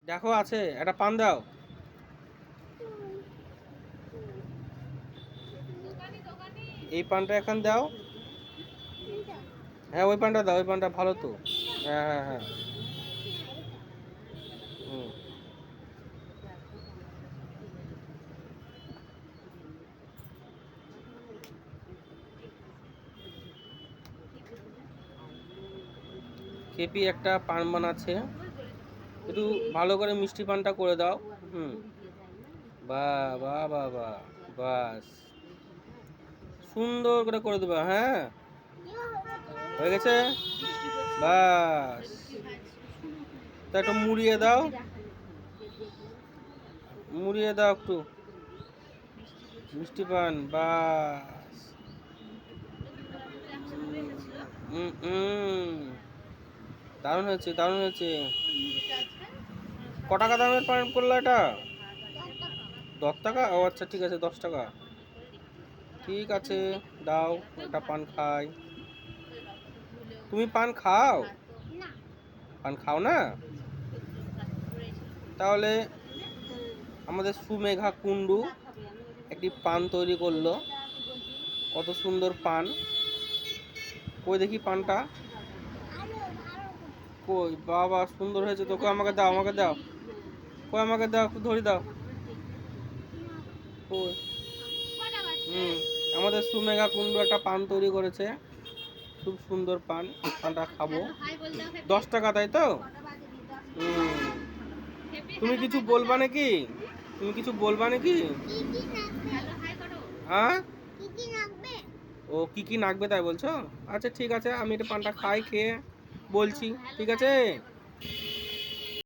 দেখো আছে, একটা পান দাও। এই পানটা এখন দাও। হ্যাঁ ওই পানটা দাও, ওই পানটা ভালো তো। হ্যাঁ হ্যাঁ হ্যাঁ। হুম। খেপি একটা পান বানাচ্ছে, একটু ভালো করে মিষ্টি পানটা করে দাও। হুম। বাহ বাহ বাহ বাহ। বাস, সুন্দর করে করে দেবা। হ্যাঁ হয়ে গেছে। বাস, তা একটু মুড়িয়ে দাও, মুড়িয়ে দাও একটু মিষ্টি পান। বাস। দারুণ হয়েছে, দারুণ হয়েছে। ক টাকা দামের পান করলো এটা? 10 টাকা? ও আচ্ছা ঠিক আছে, 10 টাকা। ঠিক আছে, দাও একটা পান খাই। তুমি পান খাও? পান খাও না? তাহলে আমাদের সুমেঘা কুন্ডু একটি পান তৈরি করলো, কত সুন্দর পান। কই দেখি পানটা, কই বাবা সুন্দর হয়েছে তো। কই আমাকে দাও, আমাকে দাও, কই আমাকে দাও, একটু ধরি দাও। কই? হুম। আমাদের সুমেঘা কুন্ডু একটা পান তৈরি করেছে, খুব সুন্দর পান। পানটা খাবো। 10 টাকা, তাই তো? হুম। তুমি কিছু বলবা নাকি? তুমি কিছু বলবা নাকি? হ্যাঁ, ও কি কি নাকবে তাই বলছো? আচ্ছা ঠিক আছে, আমি এটা পানটা খাই, খেয়ে বলছি। ঠিক আছে।